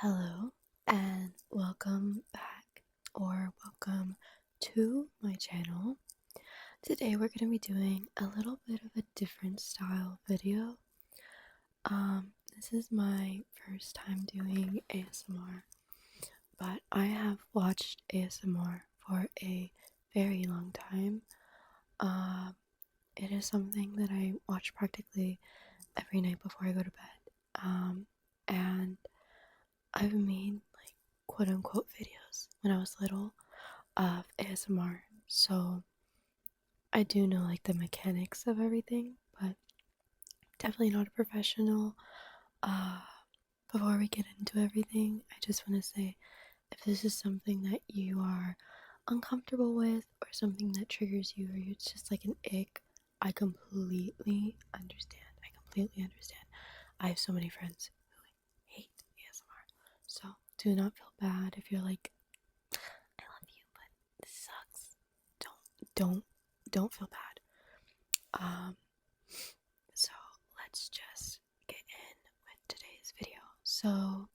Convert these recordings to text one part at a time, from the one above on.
Hello and welcome back or welcome to my channel. Today we're going to be doing a little bit of a different style video. This is my first time doing ASMR, but I have watched ASMR for a very long time. Um, it is something that I watch practically every night before I go to bed. And I've made like quote unquote videos when I was little of ASMR, so I do know like the mechanics of everything, but definitely not a professional. Uh, Before we get into everything, I just want to say if this is something that you are uncomfortable with or something that triggers you or it's just like an ick, I completely understand. I completely understand. I have so many friends who hate ASMR, so do not feel bad if you're like, I love you, but this sucks. Don't don't feel bad. Um so let's just get in with today's video. So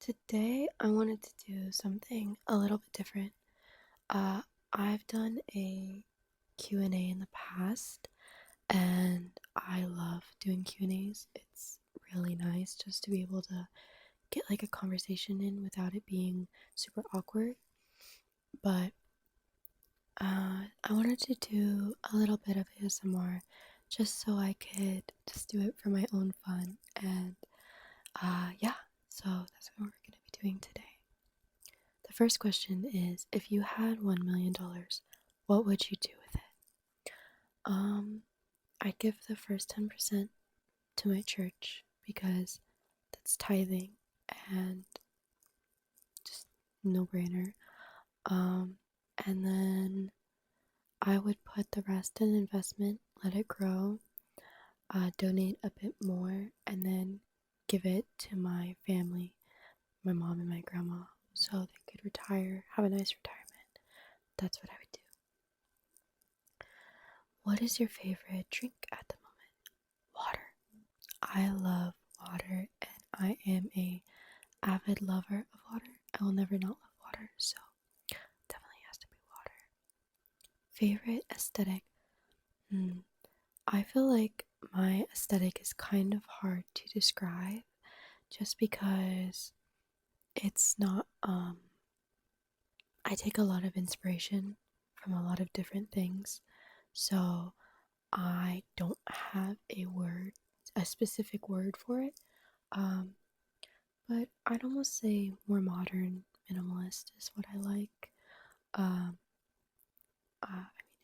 today I wanted to do something a little bit different. Uh I've done a Q&A in the past and I love doing Q&As. It's really nice just to be able to get like a conversation in without it being super awkward. But I wanted to do a little bit of ASMR just so I could just do it for my own fun. And yeah, so that's what we're going to be doing today. The first question is, if you had $1 million, what would you do with it? I'd give the first 10% to my church because that's tithing and just no brainer. Um, and then I would put the rest in investment, let it grow, donate a bit more, and then give it to my family, my mom and my grandma, so they could retire, have a nice retirement. That's what I would do. What is your favorite drink at the moment? Water. I love water, and I am a avid lover of water. I will never not love water, so definitely has to be water. Favorite aesthetic? I feel like my aesthetic is kind of hard to describe just because it's not I take a lot of inspiration from a lot of different things. So I don't have a specific word for it. Um but I'd almost say more modern minimalist is what I like. Um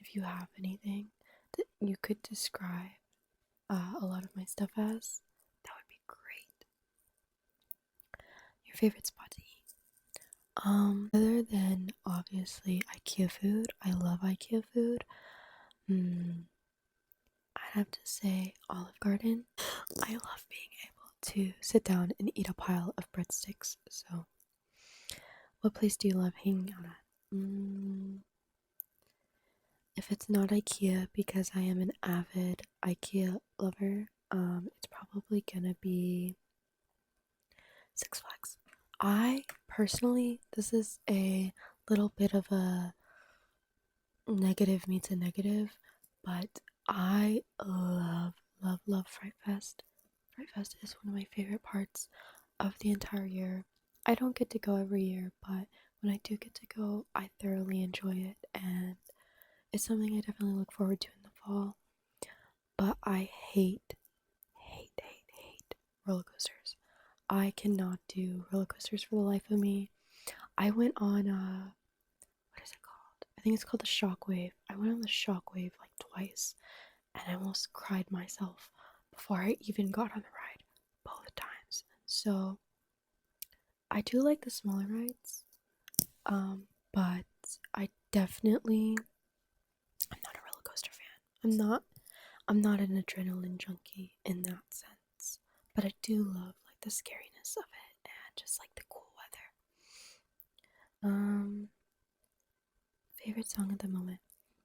if you have anything that you could describe a lot of my stuff as, that would be great. Your favorite spot to eat? Other than obviously IKEA food, I love IKEA food. Mm, I'd have to say Olive Garden. I love being able to sit down and eat a pile of breadsticks. So, what place do you love hanging out at? If it's not IKEA, because I am an avid IKEA lover, it's probably gonna be Six Flags. I personally, this is a little bit of a negative meets a negative, but I love Fright Fest. Fright Fest is one of my favorite parts of the entire year. I don't get to go every year, but when I do get to go, I thoroughly enjoy it, and it's something I definitely look forward to in the fall. But I hate roller coasters. I cannot do roller coasters for the life of me. I went on what is it called? I think it's called the Shockwave. I went on the Shockwave like twice and I almost cried myself before I even got on the ride both times. So I do like the smaller rides. But I definitely I'm not a roller coaster fan. I'm not an adrenaline junkie in that sense. But I do love like the scariness of it and just like the cool weather. Favorite song at the moment.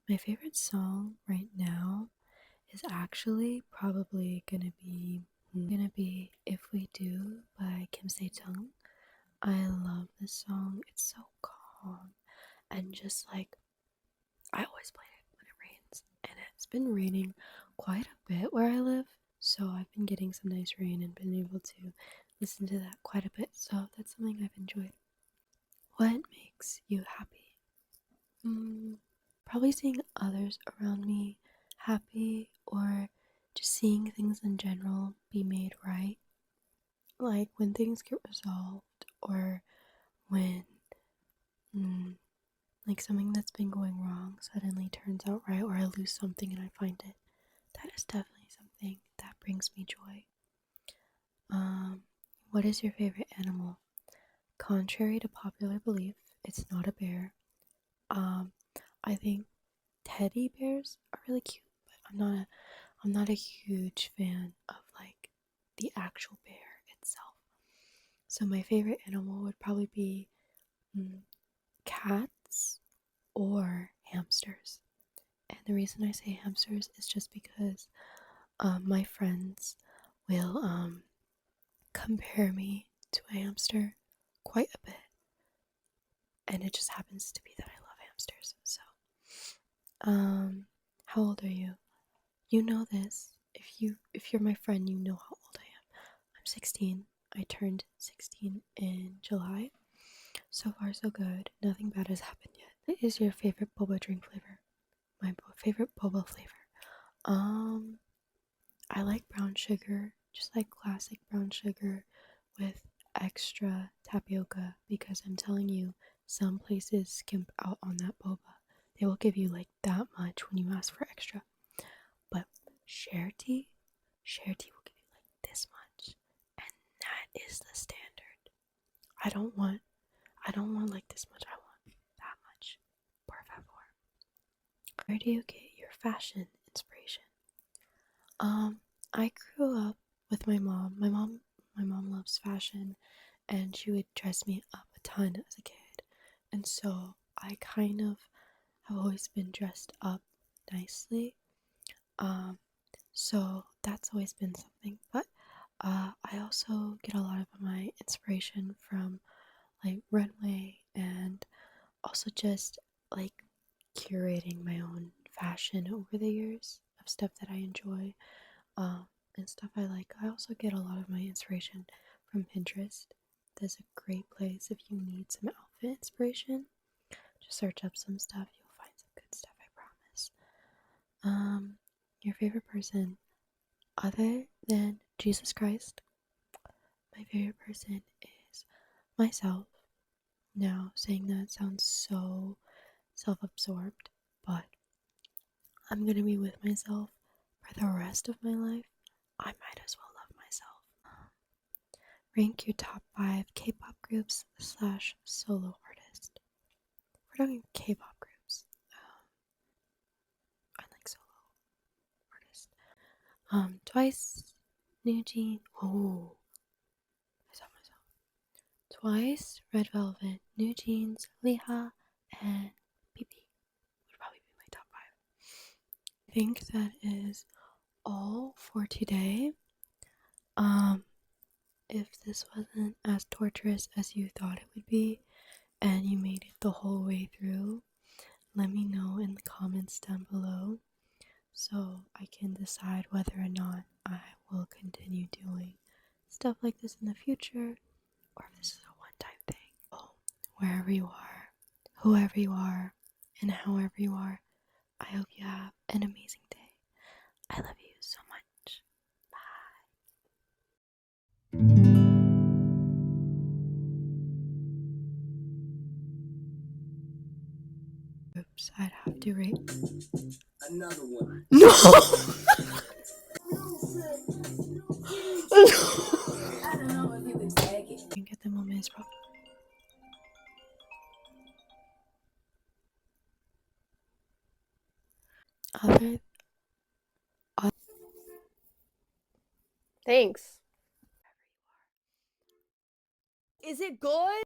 My favorite song right now is actually probably gonna be If We Do by Kim Se Tung. I love this song. It's so calm and just like I always play it when it rains, and it's been raining quite a bit where I live, so I've been getting some nice rain and been able to listen to that quite a bit. So that's something I've enjoyed. What makes you happy? Probably seeing others around me happy or just seeing things in general be made right. Like when things get resolved or when like something that's been going wrong suddenly turns out right, or I lose something and I find it. That is definitely something that brings me joy. What is your favorite animal? Contrary to popular belief, it's not a bear. Um, I think teddy bears are really cute, but I'm not a huge fan of like the actual bear itself. So my favorite animal would probably be cats or hamsters. And the reason I say hamsters is just because my friends will compare me to a hamster quite a bit, and it just happens to be that I love hamsters. So, how old are you? You know this. If you're my friend, you know how old I am. I'm 16. I turned 16 in July. So far, so good. Nothing bad has happened yet. What is your favorite boba drink flavor? My favorite boba flavor. I like brown sugar, just like classic brown sugar with extra tapioca because I'm telling you, some places skimp out on that boba. They will give you like that much when you ask for extra. But share tea will give you like this much. And that is the standard. I don't want like this much. I want that much. Por favor. Where do you get your fashion inspiration? I grew up with my mom. My mom loves fashion, and she would dress me up a ton as a kid. And so I kind of have always been dressed up nicely. Um, so that's always been something. But I also get a lot of my inspiration from like runway and also just like curating my own fashion over the years of stuff that I enjoy and stuff I like. I also get a lot of my inspiration from Pinterest. There's a great place if you need some outfit inspiration. Just search up some stuff, you'll find some good stuff, I promise. Your favorite person other than Jesus Christ? My favorite person is myself. Now, saying that sounds so self absorbed, but I'm gonna be with myself for the rest of my life. I might as well love myself. Rank your top 5 K-pop groups slash solo artist. We're talking K-pop groups. I like solo artists. Twice, New Jeans. Oh, I saw myself. Twice, Red Velvet, New Jeans, Liha, and PP would probably be my top 5. I think that is all for today. If this wasn't as torturous as you thought it would be, and you made it the whole way through, let me know in the comments down below so I can decide whether or not I will continue doing stuff like this in the future or if this is a one-time thing. Oh, wherever you are, whoever you are, and however you are, I hope you have an amazing day. I love you so much. Oops, I'd have to rate. Another one. No! I don't know if you could take it. You get the moment is probably. Other. Thanks. Is it good?